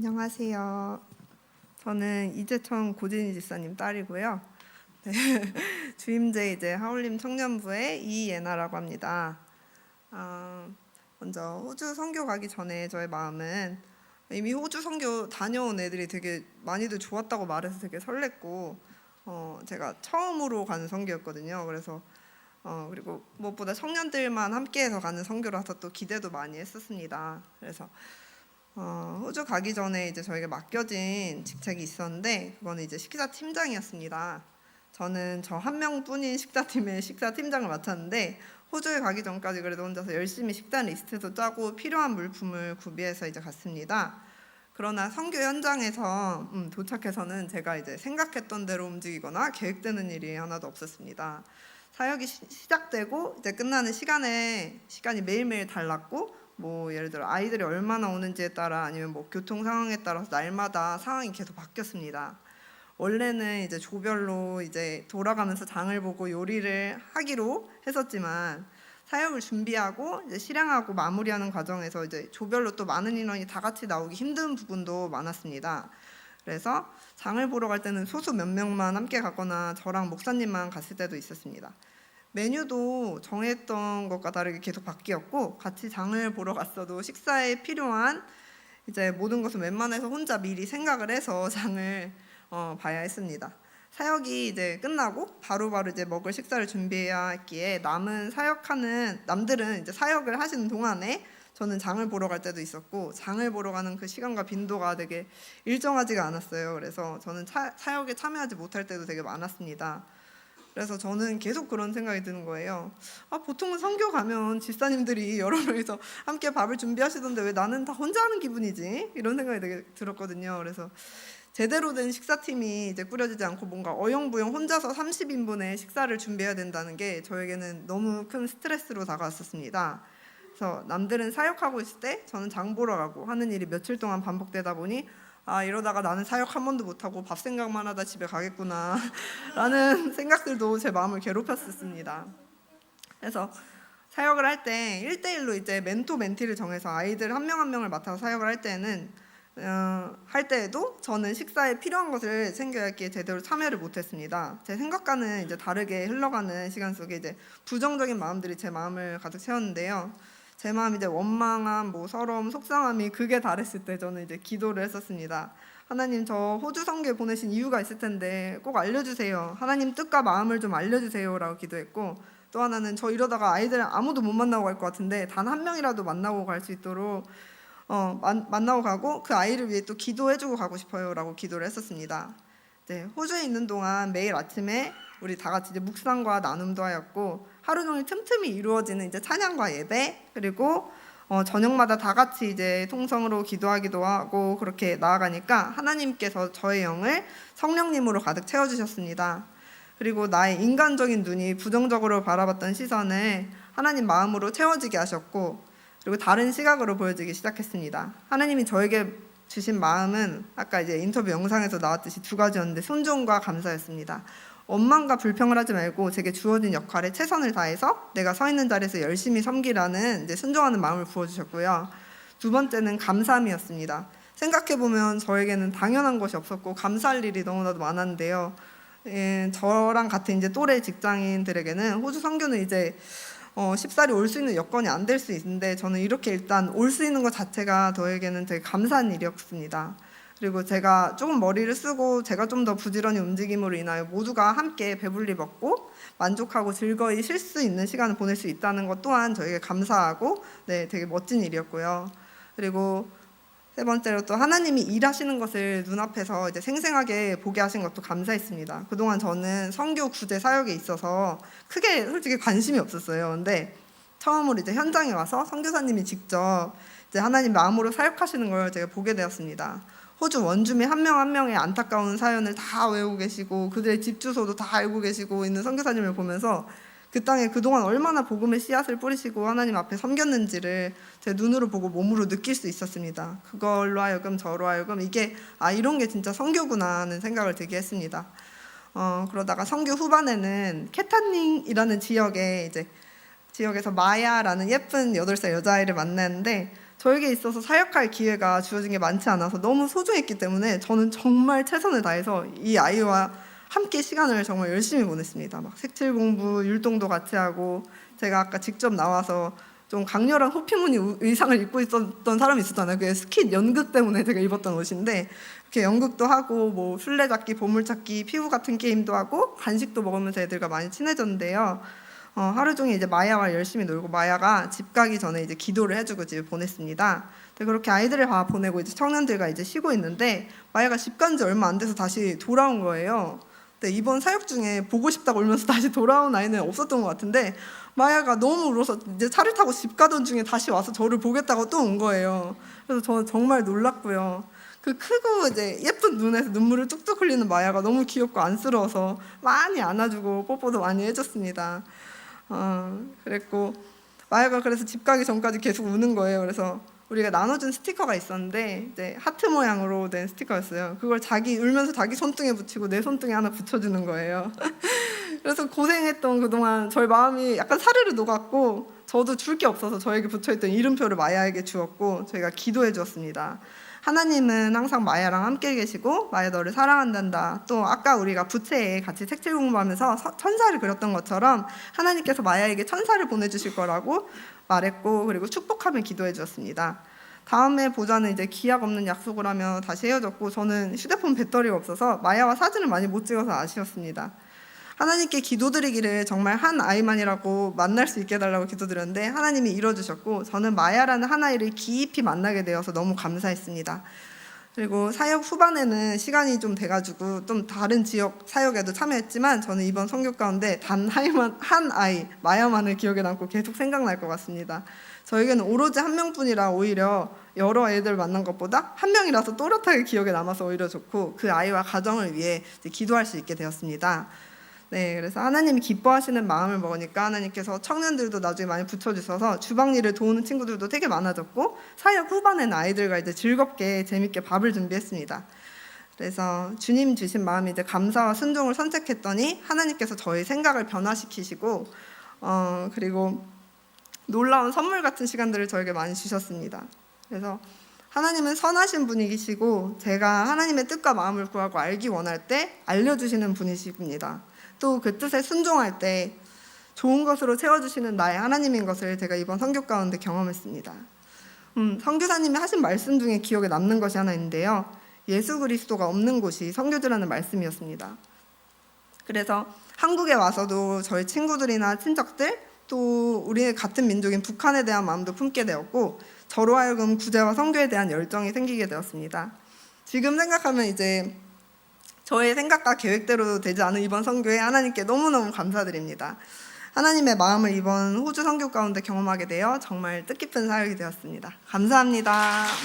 안녕하세요. 저는 이재천 고진희 집사님 딸이고요. 네, 주임제 이제 하울림 청년부의 이예나라고 합니다. 먼저 호주 선교 가기 전에 저의 마음은 이미 호주 선교 다녀온 애들이 되게 많이들 좋았다고 말해서 되게 설렜고 제가 처음으로 가는 선교였거든요. 그래서 그리고 무엇보다 청년들만 함께해서 가는 선교라서 또 기대도 많이 했었습니다. 그래서 호주 가기 전에 이제 저에게 맡겨진 직책이 있었는데 그거는 이제 식사 팀장이었습니다. 저는 저 한 명뿐인 식사팀의 식사 팀장을 맡았는데 호주에 가기 전까지 그래도 혼자서 열심히 식단 리스트도 짜고 필요한 물품을 구비해서 이제 갔습니다. 그러나 선교 현장에서 도착해서는 제가 이제 생각했던 대로 움직이거나 계획되는 일이 하나도 없었습니다. 사역이 시작되고 이제 끝나는 시간이 매일매일 달랐고 예를 들어 아이들이 얼마나 오는지에 따라 아니면 교통 상황에 따라서 날마다 상황이 계속 바뀌었습니다. 원래는 이제 조별로 이제 돌아가면서 장을 보고 요리를 하기로 했었지만 사역을 준비하고 이제 실행하고 마무리하는 과정에서 이제 조별로 또 많은 인원이 다 같이 나오기 힘든 부분도 많았습니다. 그래서 장을 보러 갈 때는 소수 몇 명만 함께 가거나 저랑 목사님만 갔을 때도 있었습니다. 메뉴도 정했던 것과 다르게 계속 바뀌었고 같이 장을 보러 갔어도 식사에 필요한 이제 모든 것을 웬만해서 혼자 미리 생각을 해서 장을 봐야 했습니다. 사역이 이제 끝나고 바로바로 이제 먹을 식사를 준비해야 했기에 남들은 이제 사역을 하시는 동안에 저는 장을 보러 갈 때도 있었고 장을 보러 가는 그 시간과 빈도가 되게 일정하지가 않았어요. 그래서 저는 사역에 참여하지 못할 때도 되게 많았습니다. 그래서 저는 계속 그런 생각이 드는 거예요. 보통은 선교 가면 집사님들이 여러 명이서 함께 밥을 준비하시던데 왜 나는 다 혼자 하는 기분이지? 이런 생각이 되게 들었거든요. 그래서 제대로 된 식사팀이 이제 꾸려지지 않고 뭔가 어영부영 혼자서 30인분의 식사를 준비해야 된다는 게 저에게는 너무 큰 스트레스로 다가왔었습니다. 그래서 남들은 사역하고 있을 때 저는 장 보러 가고 하는 일이 며칠 동안 반복되다 보니 이러다가 나는 사역 한 번도 못하고 밥 생각만 하다 집에 가겠구나 라는 생각들도 제 마음을 괴롭혔었습니다. 그래서 사역을 할 때 1대1로 이제 멘토 멘티를 정해서 아이들 한 명 한 명을 맡아서 사역을 할 때에도 저는 식사에 필요한 것을 챙겨야 했기에 제대로 참여를 못했습니다. 제 생각과는 이제 다르게 흘러가는 시간 속에 이제 부정적인 마음들이 제 마음을 가득 채웠는데요. 제 마음이 이제 원망함, 서러움, 속상함이 극에 달했을 때 저는 이제 기도를 했었습니다. 하나님, 저 호주 선교에 보내신 이유가 있을 텐데 꼭 알려주세요. 하나님 뜻과 마음을 좀 알려주세요라고 기도했고, 또 하나는 저 이러다가 아이들 아무도 못 만나고 갈 것 같은데 단 한 명이라도 만나고 갈 수 있도록 만나고 가고 그 아이를 위해 또 기도해주고 가고 싶어요라고 기도를 했었습니다. 네, 호주에 있는 동안 매일 아침에 우리 다 같이 이제 묵상과 나눔도 하였고 하루 종일 틈틈이 이루어지는 이제 찬양과 예배 그리고 저녁마다 다 같이 이제 통성으로 기도하기도 하고 그렇게 나아가니까 하나님께서 저의 영을 성령님으로 가득 채워주셨습니다. 그리고 나의 인간적인 눈이 부정적으로 바라봤던 시선을 하나님 마음으로 채워지게 하셨고 그리고 다른 시각으로 보여지기 시작했습니다. 하나님이 저에게 주신 마음은 아까 이제 인터뷰 영상에서 나왔듯이 두 가지였는데 순종과 감사였습니다. 원망과 불평을 하지 말고 제게 주어진 역할에 최선을 다해서 내가 서 있는 자리에서 열심히 섬기라는 이제 순종하는 마음을 부어주셨고요. 두 번째는 감사함이었습니다. 생각해보면 저에게는 당연한 것이 없었고 감사할 일이 너무나도 많았는데요. 저랑 같은 이제 또래 직장인들에게는 호주 선교는 이제 쉽사리 올 수 있는 여건이 안 될 수 있는데 저는 이렇게 일단 올 수 있는 것 자체가 저에게는 되게 감사한 일이었습니다. 그리고 제가 조금 머리를 쓰고 제가 좀 더 부지런히 움직임으로 인하여 모두가 함께 배불리 먹고 만족하고 즐거이 쉴 수 있는 시간을 보낼 수 있다는 것 또한 저에게 감사하고 되게 멋진 일이었고요. 그리고 세 번째로 또 하나님이 일하시는 것을 눈앞에서 이제 생생하게 보게 하신 것도 감사했습니다. 그동안 저는 선교 구제 사역에 있어서 크게 솔직히 관심이 없었어요. 근데 처음으로 이제 현장에 와서 선교사님이 직접 이제 하나님 마음으로 사역하시는 걸 제가 보게 되었습니다. 호주 원주민 한 명 한 명의 안타까운 사연을 다 외우고 계시고 그들의 집 주소도 다 알고 계시고 있는 선교사님을 보면서 그 땅에 그동안 얼마나 복음의 씨앗을 뿌리시고 하나님 앞에 섬겼는지를 제 눈으로 보고 몸으로 느낄 수 있었습니다. 그걸로 하여금 저로 하여금 이게 이런 게 진짜 선교구나 하는 생각을 들게 했습니다. 그러다가 선교 후반에는 캐타닝이라는 지역에서 마야라는 예쁜 8살 여자아이를 만났는데 저에게 있어서 사역할 기회가 주어진 게 많지 않아서 너무 소중했기 때문에 저는 정말 최선을 다해서 이 아이와 함께 시간을 정말 열심히 보냈습니다. 막 색칠 공부, 율동도 같이 하고, 제가 아까 직접 나와서 좀 강렬한 호피무늬 의상을 입고 있었던 사람이 있었잖아요. 그게 스킷 연극 때문에 제가 입었던 옷인데, 이렇게 연극도 하고 뭐 술래잡기, 보물찾기, 피구 같은 게임도 하고 간식도 먹으면서 애들과 많이 친해졌는데요. 하루 종일 이제 마야와 열심히 놀고, 마야가 집 가기 전에 이제 기도를 해주고 집에 보냈습니다. 그렇게 아이들을 다 보내고 이제 청년들과 이제 쉬고 있는데, 마야가 집 간 지 얼마 안 돼서 다시 돌아온 거예요. 근데 이번 사역 중에 보고 싶다고 울면서 다시 돌아온 아이는 없었던 것 같은데, 마야가 너무 울어서 이제 차를 타고 집 가던 중에 다시 와서 저를 보겠다고 또 온 거예요. 그래서 저는 정말 놀랐고요. 그 크고 이제 예쁜 눈에서 눈물을 뚝뚝 흘리는 마야가 너무 귀엽고 안쓰러워서 많이 안아주고 뽀뽀도 많이 해줬습니다. 그랬고, 마야가 그래서 집 가기 전까지 계속 우는 거예요. 그래서 우리가 나눠준 스티커가 있었는데 이제 하트 모양으로 된 스티커였어요. 그걸 울면서 자기 손등에 붙이고 내 손등에 하나 붙여주는 거예요. 그래서 고생했던 그동안 저희 마음이 약간 사르르 녹았고, 저도 줄 게 없어서 저에게 붙여있던 이름표를 마야에게 주었고, 저희가 기도해 주었습니다. 하나님은 항상 마야랑 함께 계시고, 마야 너를 사랑한단다. 또 아까 우리가 부채에 같이 색칠 공부하면서 천사를 그렸던 것처럼 하나님께서 마야에게 천사를 보내주실 거라고 말했고, 그리고 축복하며 기도해 주었습니다. 다음에 보자는 이제 기약 없는 약속을 하며 다시 헤어졌고, 저는 휴대폰 배터리가 없어서 마야와 사진을 많이 못 찍어서 아쉬웠습니다. 하나님께 기도드리기를 정말 한 아이만이라고 만날 수 있게 해달라고 기도드렸는데 하나님이 이뤄주셨고, 저는 마야라는 한 아이를 깊이 만나게 되어서 너무 감사했습니다. 그리고 사역 후반에는 시간이 좀 돼가지고 좀 다른 지역 사역에도 참여했지만, 저는 이번 선교 가운데 단 한 아이 마야만을 기억에 남고 계속 생각날 것 같습니다. 저에게는 오로지 한 명뿐이라 오히려 여러 애들 만난 것보다 한 명이라서 또렷하게 기억에 남아서 오히려 좋고, 그 아이와 가정을 위해 기도할 수 있게 되었습니다. 네, 그래서 하나님이 기뻐하시는 마음을 먹으니까 하나님께서 청년들도 나중에 많이 붙여주셔서 주방 일을 도우는 친구들도 되게 많아졌고, 사역 후반에는 아이들과 이제 즐겁게 재밌게 밥을 준비했습니다. 그래서 주님 주신 마음이 이제 감사와 순종을 선택했더니 하나님께서 저의 생각을 변화시키시고, 그리고 놀라운 선물 같은 시간들을 저에게 많이 주셨습니다. 그래서 하나님은 선하신 분이시고, 제가 하나님의 뜻과 마음을 구하고 알기 원할 때 알려주시는 분이십니다. 또 그 뜻에 순종할 때 좋은 것으로 채워주시는 나의 하나님인 것을 제가 이번 선교 가운데 경험했습니다. 선교사님이 하신 말씀 중에 기억에 남는 것이 하나 있는데요. 예수 그리스도가 없는 곳이 선교지라는 말씀이었습니다. 그래서 한국에 와서도 저희 친구들이나 친척들, 또 우리 같은 민족인 북한에 대한 마음도 품게 되었고, 저로 하여금 구제와 선교에 대한 열정이 생기게 되었습니다. 지금 생각하면 이제 저의 생각과 계획대로 되지 않은 이번 선교에 하나님께 너무너무 감사드립니다. 하나님의 마음을 이번 호주 선교 가운데 경험하게 되어 정말 뜻깊은 사역이 되었습니다. 감사합니다.